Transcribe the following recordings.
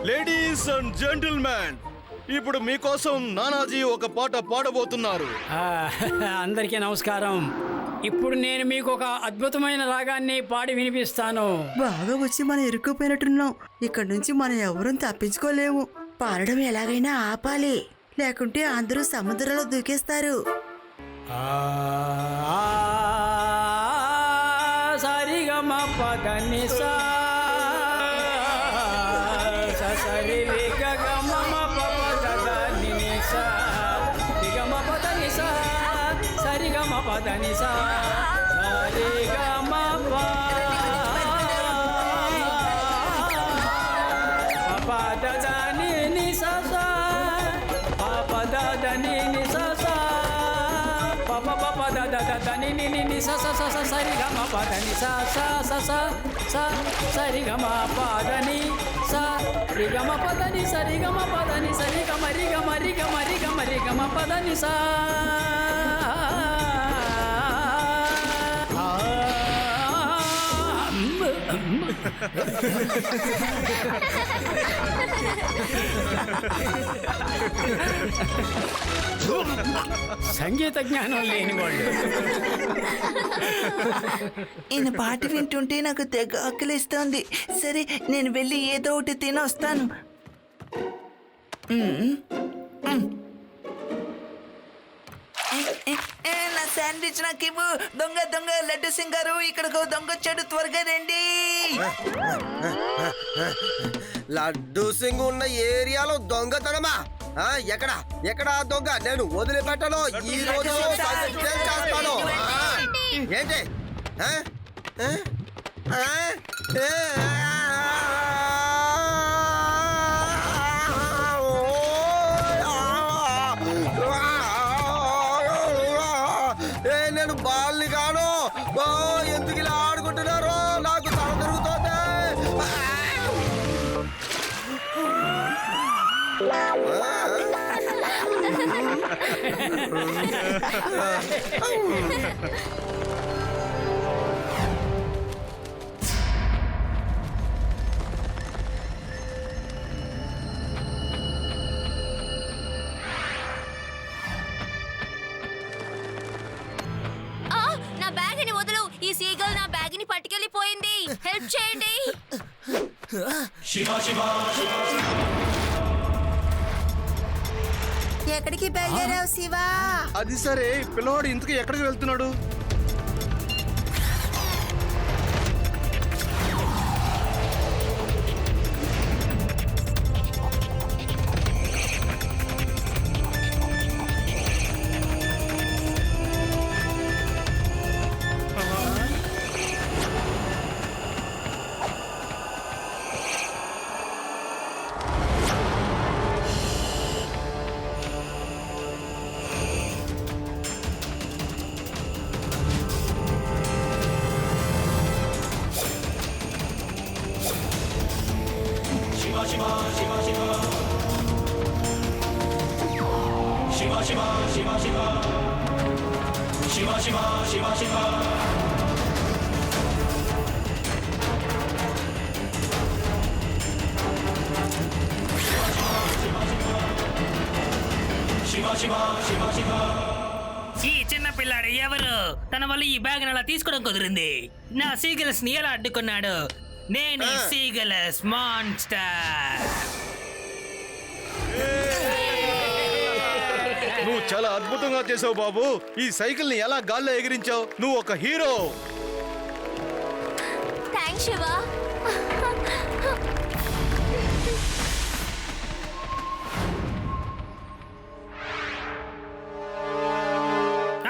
Ladies and gentlemen, ఇప్పుడు మీకోసం నానాజీ ఒక పాట పాడబోతున్నారు. అందరికీ నమస్కారం. ఇప్పుడు నేను మీకు ఒక అద్భుతమైన రాగాన్ని పాడి వినిపిస్తాను. బాగా వచ్చి మనం ఇరుక్కుపోయినట్టున్నాం. ఇక్కడ నుంచి మనం ఎవరూ తప్పించుకోలేము. పాడడం ఎలాగైనా ఆపాలి, లేకుంటే అందరూ సముద్రంలో దూకేస్తారు. సరిగమ పదని సా సరి గమ పదని సా రిగమ పదని సా సరిగమ పదని సా సరిగమ పదని ని సా పదని ని సా పప పప దని ని ని స స స సరి గమ పదని స స స స సరి గమ పదని స రి గమ పదని సరి గమ పదని సరి గమ రి గమ రి గమ రి గమ రి గమ పదని స సంగీత జ్ఞానం లేని వాళ్ళు. ఈయన పాట వింటుంటే నాకు తెగ ఆకలిస్తోంది. సరే, నేను వెళ్ళి ఏదో ఒకటి తినొస్తాను. నా శాండ్విచ్ నాకు ఇవ్వు. దొంగ దొంగ లడ్డు సింగారు, ఇక్కడికి దొంగ వచ్చాడు, త్వరగా రండి. లడ్డు సింగ్ ఉన్న ఏరియాలో దొంగతనమా? ఎక్కడ ఎక్కడ దొంగ? నేను వదిలిపెట్టను. ఈ రోజు చేస్తాను. ఏంటి? నేను బాల్ని కాను. ఎందుకు ఇలా ఆడుకుంటున్నారు? నాకు తల తిరుగుతోంది. నా బ్యాగ్ ని వదులు. ఈ సీగల్ నా బ్యాగ్ ని పట్టుకెళ్ళిపోయింది. హెల్ప్ చేయండి. ఎక్కడికి బయలుదేరావు శివా? అది సరే, పిల్లవాడు ఇంతకు ఎక్కడికి వెళ్తున్నాడు? ఈ చిన్న పిల్లాడు ఎవరు? తన వల్ల ఈ బ్యాగ్ అలా తీసుకోవడం కుదిరింది. నా సీగల్స్ ని ఎలా అడ్డుకున్నాడు? నేను సీగల్స్ మాన్స్టర్. నువ్వు చాలా అద్భుతంగా చేసావు బాబు. ఈ సైకిల్ ని ఎలా గాల్లో ఎగిరించావు? నువ్వు ఒక హీరో. థ్యాంక్స్ శివ.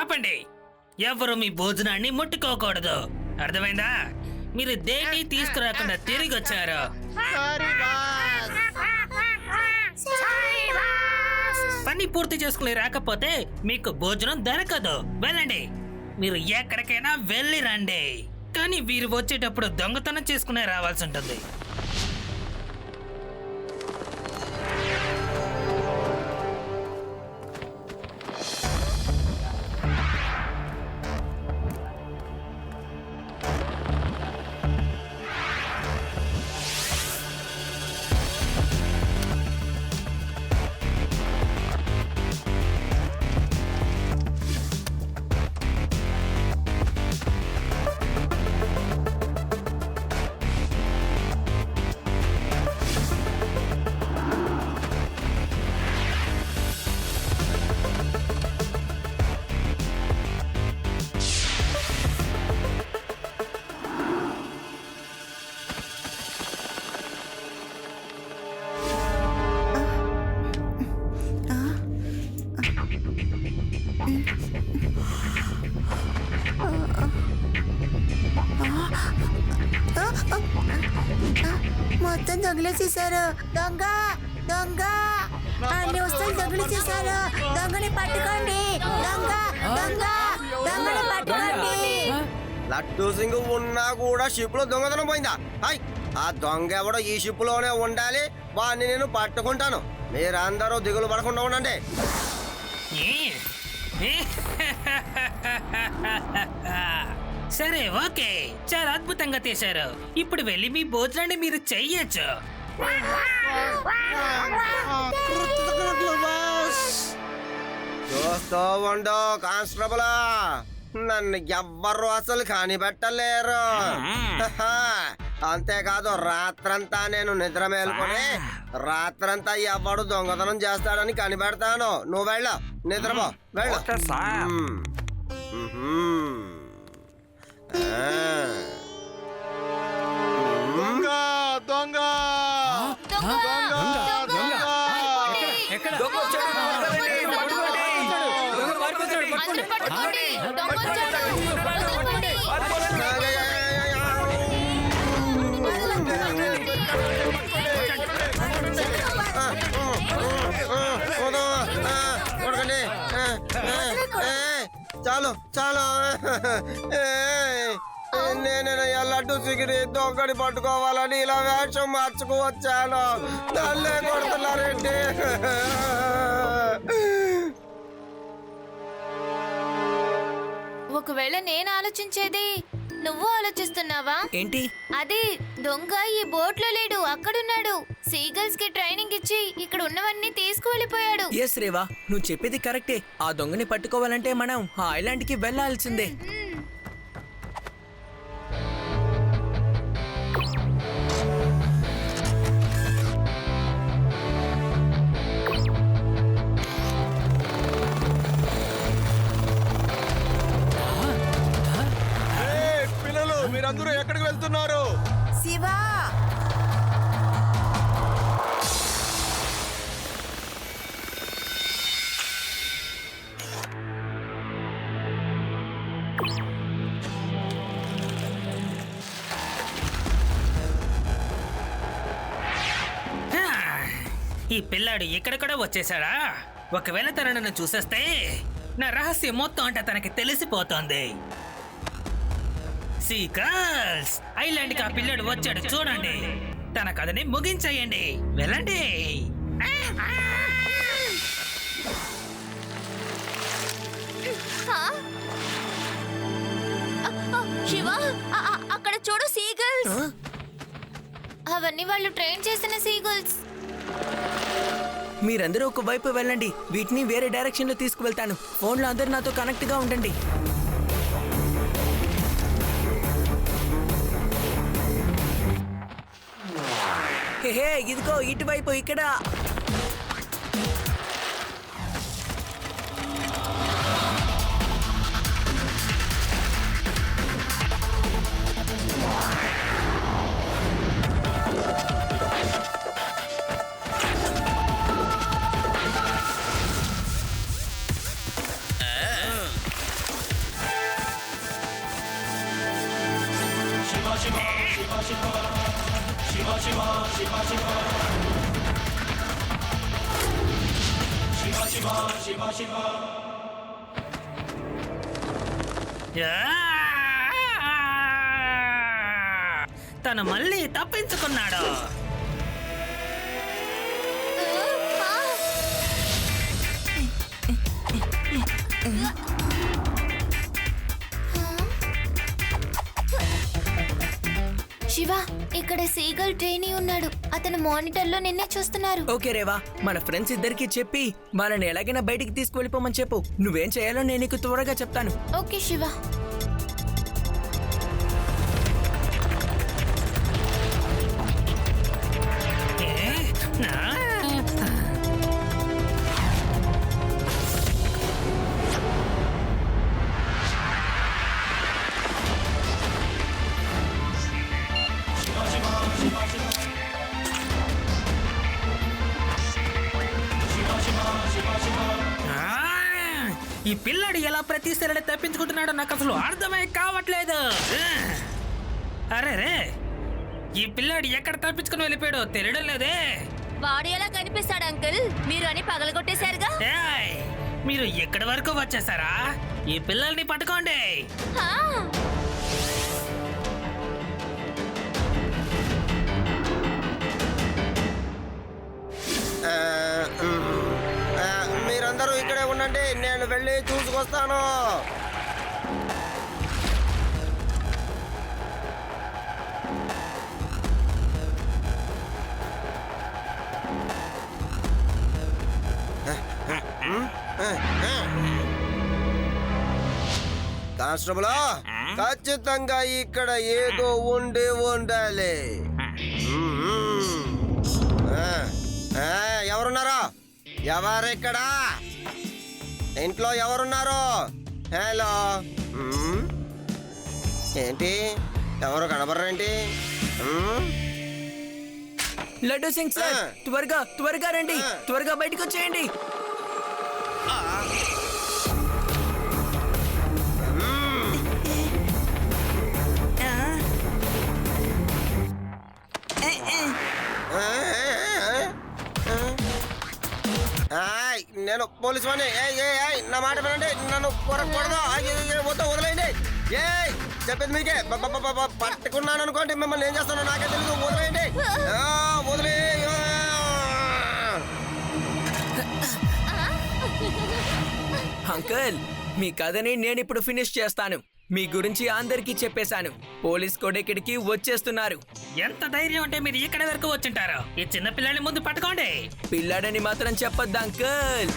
ఆపండి. ఎవరు మీ భోజనాన్ని ముట్టుకోకూడదు, అర్థమైందా? మీరు దేన్ని తీసుకురాకుండా తిరిగి వచ్చారు. పని పూర్తి చేసుకుని రాకపోతే మీకు భోజనం దొరకదు. వెళ్ళండి, మీరు ఎక్కడికైనా వెళ్ళి రండి. కానీ వీరు వచ్చేటప్పుడు దొంగతనం చేసుకునే రావాల్సి ఉంటుంది. మొత్తం దొంగలేసేసారు. దొంగ దొంగ అన్ని వస్తువులు దొంగలేసేసారు. దొంగని పట్టుకోండి. దొంగ దొంగ దొంగని పట్టుకోండి. లడ్డు సింగ్ ఉన్నా కూడా షిప్ లో దొంగతనం పోయిందా? హాయ్, ఆ దొంగ ఎవడో ఈ షిప్ లోనే ఉండాలి. వాడిని నేను పట్టుకుంటాను. మీరందరూ దిగులు పడకుండా ఉండండి. సరే, ఓకే, చాలా అద్భుతంగా తీశారు. ఇప్పుడు వెళ్ళి మీ భోజనాన్ని మీరు చెయ్యొచ్చు. చూస్తూ ఉండు కానిస్టేబుల్, నన్ను ఎవ్వరు అసలు కనిపెట్టలేరు. అంతేకాదు, రాత్రంతా నేను నిద్ర మేలుకొని రాత్రంతా ఎవడు దొంగతనం చేస్తాడని కనిపెడతాను. నువ్వు వెళ్ళు, నిద్రపో, వెళ్ళు. దొంగ దొంగ ఎక్కడ చాలు చాలు, నేను లడ్డు సిగిరి దొంగని పట్టుకోవాలని ఇలా వేషం మార్చుకు వచ్చాను. నల్లే కొడుతున్నారేంటి? ఒకవేళ నేను ఆలోచించేది నువ్వు ఆలోచిస్తున్నావా ఏంటి? అది దొంగ ఈ బోట్ లో లేడు, అక్కడున్నాడు. సీగల్స్ కి ట్రైనింగ్ ఇచ్చి ఇక్కడ ఉన్నవన్నీ తీసుకువెళ్ళిపోయాడు. ఎస్ రేవా, నువ్వు చెప్పేది కరెక్టే. ఆ దొంగని పట్టుకోవాలంటే మనం ఆ ఐలాండ్ కి వెళ్ళాల్సిందే. పిల్లలు, మీరందరూ ఎక్కడికి వెళ్తున్నారు? శివ ఈ పిల్లాడు ఇక్కడ కూడా వచ్చేసాడా? ఒకవేళ తన నన్ను చూసేస్తే నా రహస్యం మొత్తం అంటే తనకి తెలిసిపోతోంది. సీకల్స్, ఐలాండ్ కి ఆ పిల్లాడు వచ్చాడు చూడండి. తన కథని ముగించేయండి. వెళ్ళండి. శివ, అక్కడ చూడు సీగల్స్. అవన్నీ వాళ్ళు ట్రైన్ చేసిన సీగల్స్. మీరందరూ ఒక వైపు వెళ్ళండి, వీటిని వేరే డైరెక్షన్ లో తీసుకువెళ్తాను. ఫోన్లో అందరు నాతో కనెక్ట్ గా ఉండండి. హే, ఇదిగో ఇటువైపు, ఇక్కడ. తను మళ్ళీ తప్పించుకున్నాడు. శివ, ఇక్కడ సీగల్ ట్రైనీ ఉన్నాడు. అతను మానిటర్ లో నిన్నే చూస్తున్నారు. ఓకే రేవా, మన ఫ్రెండ్స్ ఇద్దరికి చెప్పి వాళ్ళని ఎలాగైనా బయటికి తీసుకువెళ్ళిపోమని చెప్పు. నువ్వేం చేయాలో నేను నీకు త్వరగా చెప్తాను. ఓకే శివ. ఈ పిల్లడు ఎలా ప్రతిసారి తప్పించుకుంటున్నాడో నాకు అసలు అర్థమై కావట్లేదు. అరే రే, ఈ పిల్లాడు ఎక్కడ తప్పించుకుని వెళ్ళిపోయాడో తెలియడం లేదే. వాడు ఎలా కనిపిస్తాడు అంకుల్? మీరు అని పగలగొట్టేశారుగా. ఏయ్, మీరు ఎక్కడి వరకు వచ్చేసారా? ఈ పిల్లల్ని పట్టుకోండి. హా. మీరందరూ ఇక్కడే ఉండండి, నేను వెళ్ళి చూసుకొస్తాను. కానిస్టేబుల్, ఖచ్చితంగా ఇక్కడ ఏదో ఉండి ఉండాలి. ఎవరున్నారో? ఎవరిక్కడ? ఇంట్లో ఎవరున్నారు? హలో. ఏంటి, ఎవరు కనబడరేంటి? లడ్డు సింగ్ సార్, త్వరగా త్వరగా రండి, త్వరగా బయటకు వచ్చేయండి. నేను పోలీసు వాడిని. నా మాట వినండి, నన్ను కొరకూడదు. వద్దు, వదిలేయండి. చెప్పేది మీకే. పట్టుకున్నాను అనుకోండి, మిమ్మల్ని ఏం చేస్తానో నాకే తెలియదు. వదిలేయండి, వదిలే. అంకుల్, మీ కథని నేను ఇప్పుడు ఫినిష్ చేస్తాను. మీ గురించి అందరికీ చెప్పేశాను. పోలీస్ కూడా ఇక్కడికి వచ్చేస్తున్నారు. ఎంత ధైర్యం ఉంటే మీరు ఇక్కడ వరకు వచ్చింటారు? ఈ చిన్న పిల్లని ముందు పట్టుకోండి. పిల్లాడని మాత్రం చెప్పొద్దు uncle.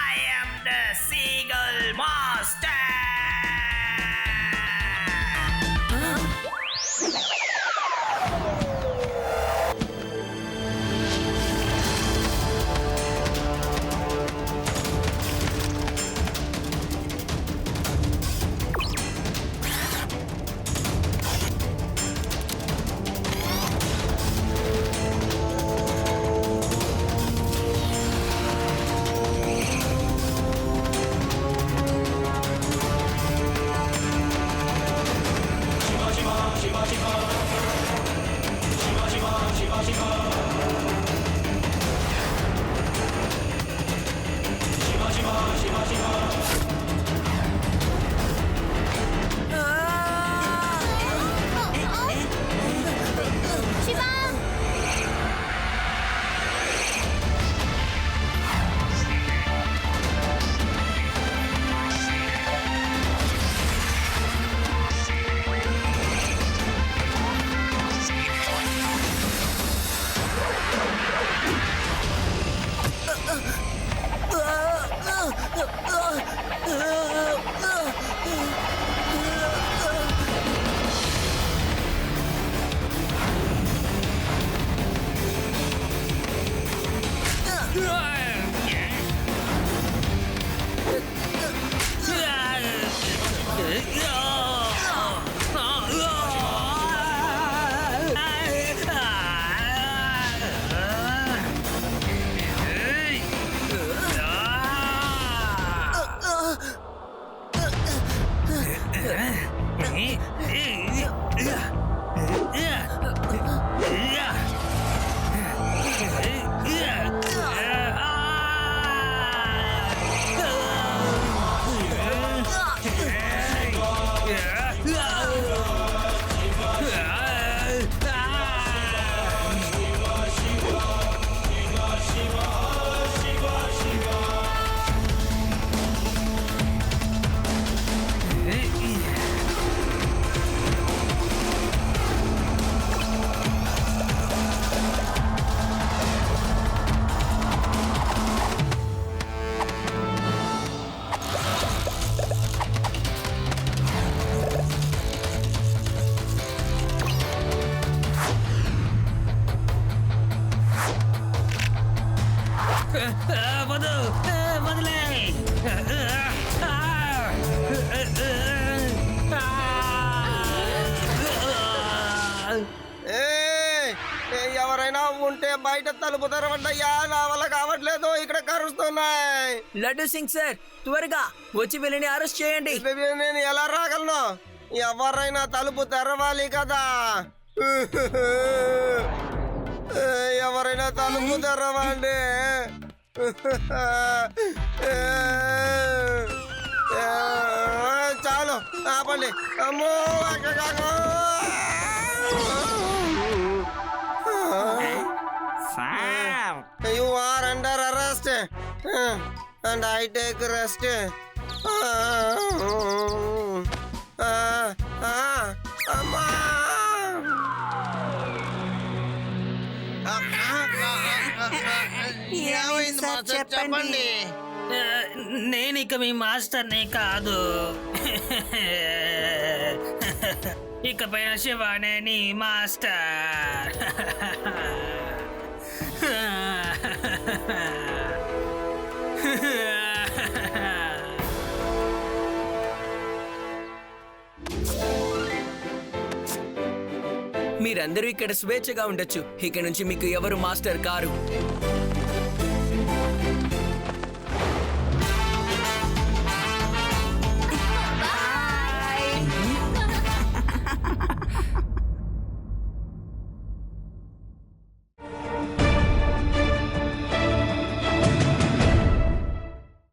I am the Seagull Master. ఎవరైనా ఉంటే బయట తలుపు తెరవండయ్యా, నా వల్ల కావట్లేదు, ఇక్కడ కరుస్తున్నాయి. లడ్డు సింగ్ సార్, త్వరగా వచ్చి వీళ్ళని అరెస్ట్ చేయండి. నేను ఎలా రాగలను? ఎవరైనా తలుపు తెరవాలి కదా. ఎవరైనా తలుపు తెరవండి. చాలు ఆపండి. అమ్మో you are under arrest and I take rest. అమ్మా ఏమైంది సార్, చెప్పండి. నేను ఇక మీ మాస్టర్ని కాదు. ఇకపైన శివానే నీ మాస్టర్. మీరందరూ ఇక్కడ స్వేచ్ఛగా ఉండొచ్చు. ఇక నుంచి మీకు ఎవరు మాస్టర్ కారు.